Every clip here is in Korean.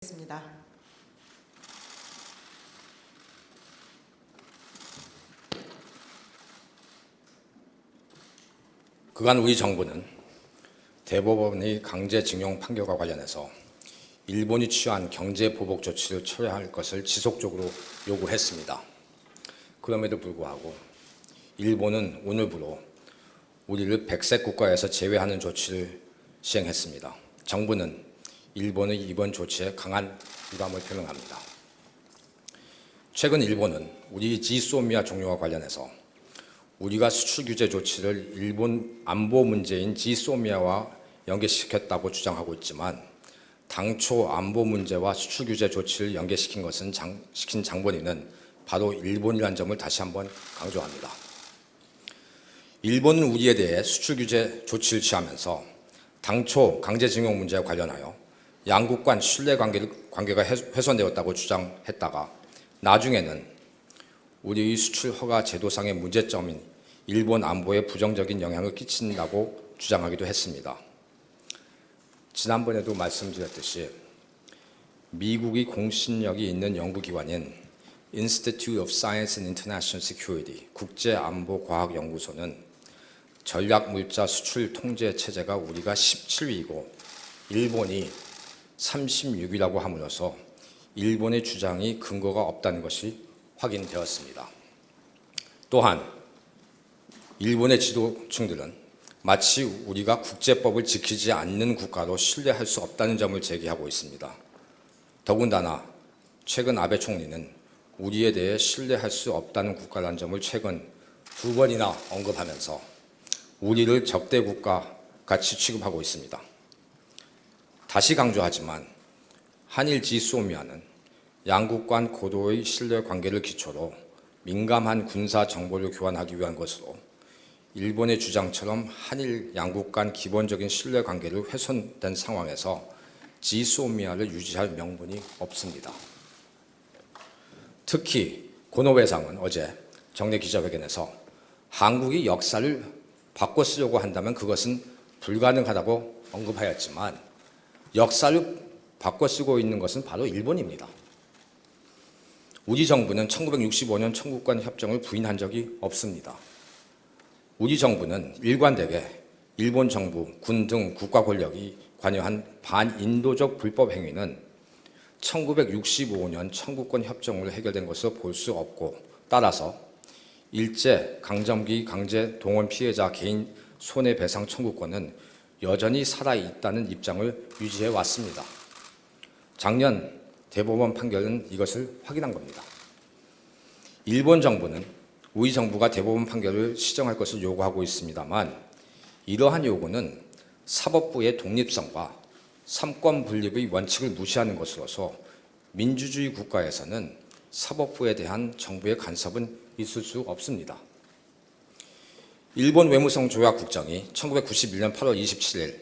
있습니다. 그간 우리 정부는 대법원의 강제징용 판결과 관련해서 일본이 취한 경제보복 조치를 철회할 것을 지속적으로 요구했습니다. 그럼에도 불구하고 일본은 오늘부로 우리를 백색 국가에서 제외하는 조치를 시행했습니다. 정부는 일본의 이번 조치에 강한 유감을 표명합니다. 최근 일본은 우리 지소미아 종료와 관련해서 우리가 수출 규제 조치를 일본 안보 문제인 지소미아와 연계시켰다고 주장하고 있지만 당초 안보 문제와 수출 규제 조치를 연계시킨 장본인은 바로 일본이라는 점을 다시 한번 강조합니다. 일본은 우리에 대해 수출 규제 조치를 취하면서 당초 강제징용 문제와 관련하여 양국 간 신뢰관계가 훼손되었다고 주장했다가 나중에는 우리의 수출 허가 제도상의 문제점인 일본 안보에 부정적인 영향을 끼친다고 주장하기도 했습니다. 지난번에도 말씀드렸듯이 미국이 공신력이 있는 연구기관인 Institute of Science and International Security 국제안보과학연구소는 전략물자 수출 통제 체제가 우리가 17위이고 일본이 36위라고 함으로써 일본의 주장이 근거가 없다는 것이 확인되었습니다. 또한 일본의 지도층들은 마치 우리가 국제법을 지키지 않는 국가로 신뢰할 수 없다는 점을 제기하고 있습니다. 더군다나 최근 아베 총리는 우리에 대해 신뢰할 수 없다는 국가라는 점을 최근 2번이나 언급하면서 우리를 적대 국가 같이 취급하고 있습니다. 다시 강조하지만 한일 지소미아는 양국 간 고도의 신뢰 관계를 기초로 민감한 군사 정보를 교환하기 위한 것으로 일본의 주장처럼 한일 양국 간 기본적인 신뢰 관계를 훼손된 상황에서 지소미아를 유지할 명분이 없습니다. 특히 고노 외상은 어제 정례 기자회견에서 한국이 역사를 바꿔 쓰려고 한다면 그것은 불가능하다고 언급하였지만 역사를 바꿔 쓰고 있는 것은 바로 일본입니다. 우리 정부는 1965년 청구권 협정을 부인한 적이 없습니다. 우리 정부는 일관되게 일본 정부, 군 등 국가 권력이 관여한 반인도적 불법 행위는 1965년 청구권 협정으로 해결된 것으로 볼 수 없고 따라서 일제 강점기 강제 동원 피해자 개인 손해배상 청구권은 여전히 살아있다는 입장을 유지해 왔습니다. 작년 대법원 판결은 이것을 확인한 겁니다. 일본 정부는 우리 정부가 대법원 판결을 시정할 것을 요구하고 있습니다만 이러한 요구는 사법부의 독립성과 삼권 분립의 원칙을 무시하는 것으로서 민주주의 국가에서는 사법부에 대한 정부의 간섭은 있을 수 없습니다. 일본 외무성 조약 국정이 1991년 8월 27일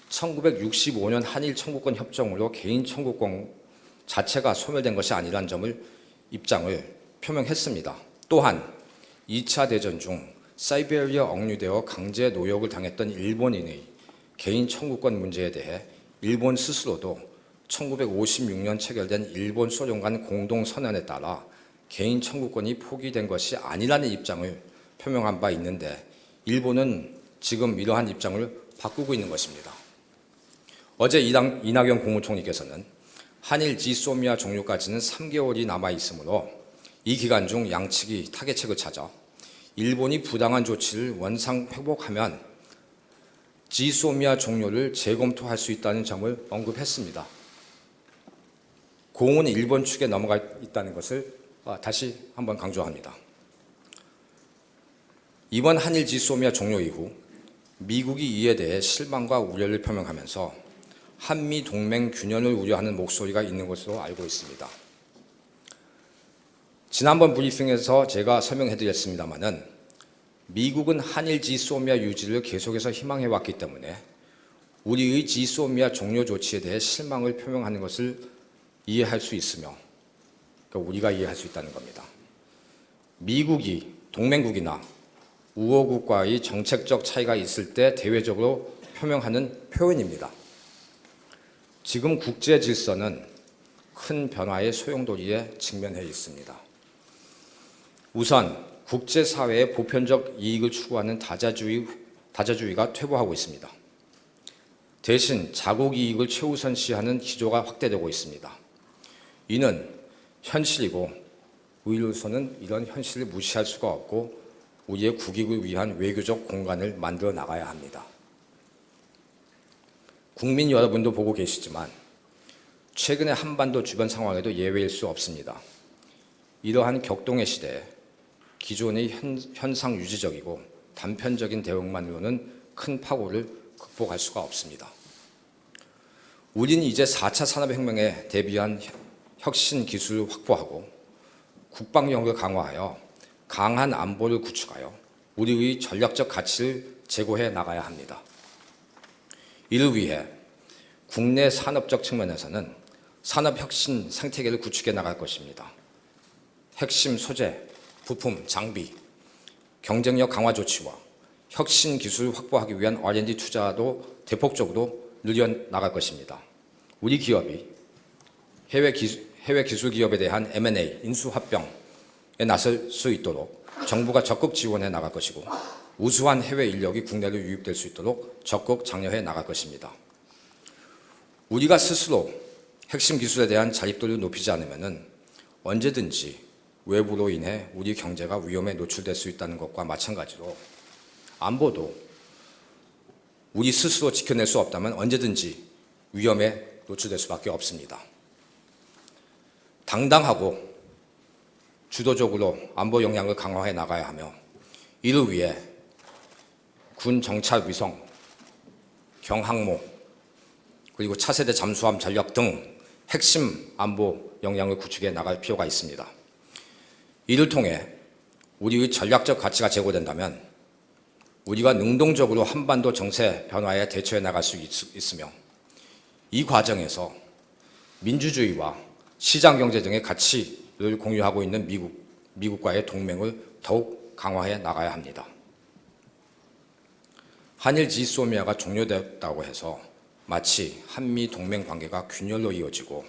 1965년 한일 청구권 협정으로 개인 청구권 자체가 소멸된 것이 아니라는 입장을 표명했습니다. 또한 2차 대전 중 사이베리아에 억류되어 강제 노역을 당했던 일본인의 개인 청구권 문제에 대해 일본 스스로도 1956년 체결된 일본 소련 간 공동선언에 따라 개인 청구권이 포기된 것이 아니라는 입장을 표명한 바 있는데 일본은 지금 이러한 입장을 바꾸고 있는 것입니다. 어제 이낙연 국무총리께서는 한일 지소미아 종료까지는 3개월이 남아 있으므로 이 기간 중 양측이 타개책을 찾아 일본이 부당한 조치를 원상 회복하면 지소미아 종료를 재검토할 수 있다는 점을 언급했습니다. 공은 일본 측에 넘어가 있다는 것을 다시 한번 강조합니다. 이번 한일 지소미아 종료 이후 미국이 이에 대해 실망과 우려를 표명하면서 한미 동맹 균연을 우려하는 목소리가 있는 것으로 알고 있습니다. 지난번 브리핑에서 제가 설명해드렸습니다마는 미국은 한일 지소미아 유지를 계속해서 희망해 왔기 때문에 우리의 지소미아 종료 조치에 대해 실망을 표명하는 것을 이해할 수 있으며 그러니까 우리가 이해할 수 있다는 겁니다. 미국이 동맹국이나 우호국과의 정책적 차이가 있을 때 대외적으로 표명하는 표현입니다. 지금 국제 질서는 큰 변화의 소용돌이에 직면해 있습니다. 우선 국제사회의 보편적 이익을 추구하는 다자주의가 퇴보하고 있습니다. 대신 자국 이익을 최우선시하는 기조가 확대되고 있습니다. 이는 현실이고 우리로서는 이런 현실을 무시할 수가 없고 우리의 국익을 위한 외교적 공간을 만들어 나가야 합니다. 국민 여러분도 보고 계시지만 최근의 한반도 주변 상황에도 예외일 수 없습니다. 이러한 격동의 시대에 기존의 현상 유지적이고 단편적인 대응만으로는 큰 파고를 극복할 수가 없습니다. 우리는 이제 4차 산업혁명에 대비한 혁신 기술을 확보하고 국방 영역을 강화하여 강한 안보를 구축하여 우리의 전략적 가치를 제고해 나가야 합니다. 이를 위해 국내 산업적 측면에서는 산업혁신 생태계를 구축해 나갈 것입니다. 핵심 소재, 부품, 장비, 경쟁력 강화 조치와 혁신 기술을 확보하기 위한 R&D 투자도 대폭적으로 늘려나갈 것입니다. 우리 기업이 해외 기술 기업에 대한 M&A, 인수합병에 나설 수 있도록 정부가 적극 지원해 나갈 것이고 우수한 해외 인력이 국내로 유입될 수 있도록 적극 장려해 나갈 것입니다. 우리가 스스로 핵심 기술에 대한 자립도를 높이지 않으면 언제든지 외부로 인해 우리 경제가 위험에 노출될 수 있다는 것과 마찬가지로 안보도 우리 스스로 지켜낼 수 없다면 언제든지 위험에 노출될 수밖에 없습니다. 당당하고 주도적으로 안보 역량을 강화해 나가야 하며 이를 위해 군 정찰 위성, 경항모, 그리고 차세대 잠수함 전력 등 핵심 안보 역량을 구축해 나갈 필요가 있습니다. 이를 통해 우리의 전략적 가치가 제고된다면 우리가 능동적으로 한반도 정세 변화에 대처해 나갈 수 있으며 이 과정에서 민주주의와 시장경제 등의 가치를 공유하고 있는 미국과의 동맹을 더욱 강화해 나가야 합니다. 한일 지소미아가 종료됐다고 해서 마치 한미 동맹 관계가 균열로 이어지고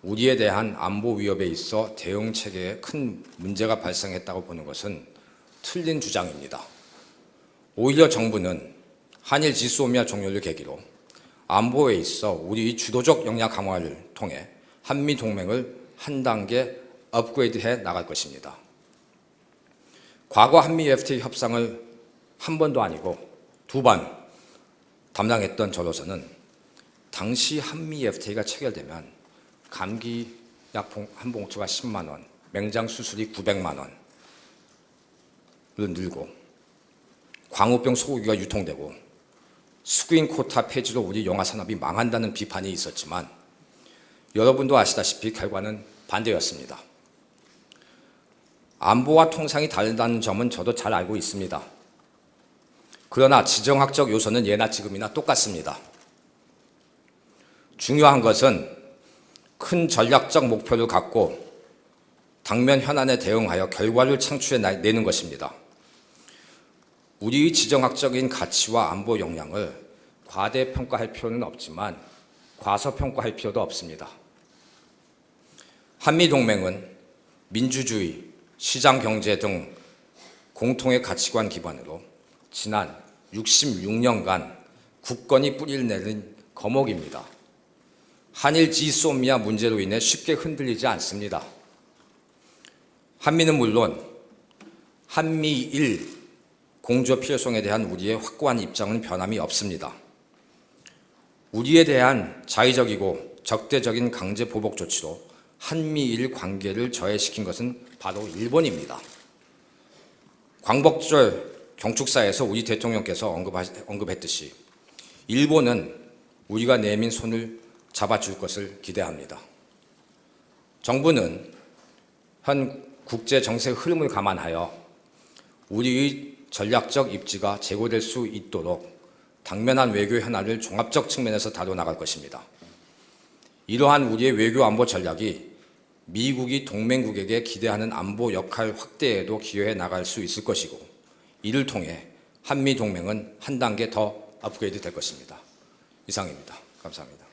우리에 대한 안보 위협에 있어 대응 체계에 큰 문제가 발생했다고 보는 것은 틀린 주장입니다. 오히려 정부는 한일 지소미아 종료를 계기로 안보에 있어 우리의 주도적 역량 강화를 통해 한미 동맹을 한 단계 업그레이드해 나갈 것입니다. 과거 한미 FTA 협상을 한 번도 아니고 두 번 담당했던 저로서는 당시 한미 FTA가 체결되면 감기 약 한 봉투가 10만 원, 맹장 수술이 900만 원을 늘고 광우병 소고기가 유통되고 스크린 코타 폐지로 우리 영화 산업이 망한다는 비판이 있었지만 여러분도 아시다시피 결과는 반대였습니다. 안보와 통상이 다르다는 점은 저도 잘 알고 있습니다. 그러나 지정학적 요소는 예나 지금이나 똑같습니다. 중요한 것은 큰 전략적 목표를 갖고 당면 현안에 대응하여 결과를 창출해내는 것입니다. 우리의 지정학적인 가치와 안보 역량을 과대평가할 필요는 없지만 과소평가할 필요도 없습니다. 한미동맹은 민주주의, 시장경제 등 공통의 가치관 기반으로 지난 66년간 굳건히 뿌리를 내린 거목입니다. 한일 지소미아 문제로 인해 쉽게 흔들리지 않습니다. 한미는 물론 한미일 공조 필요성에 대한 우리의 확고한 입장은 변함이 없습니다. 우리에 대한 자의적이고 적대적인 강제 보복 조치로 한미일 관계를 저해시킨 것은 바로 일본입니다. 광복절 경축사에서 우리 대통령께서 언급했듯이 일본은 우리가 내민 손을 잡아줄 것을 기대합니다. 정부는 현 국제 정세 흐름을 감안하여 우리의 전략적 입지가 제고될 수 있도록 당면한 외교 현안을 종합적 측면에서 다뤄나갈 것입니다. 이러한 우리의 외교 안보 전략이 미국이 동맹국에게 기대하는 안보 역할 확대에도 기여해 나갈 수 있을 것이고 이를 통해 한미 동맹은 한 단계 더 업그레이드 될 것입니다. 이상입니다. 감사합니다.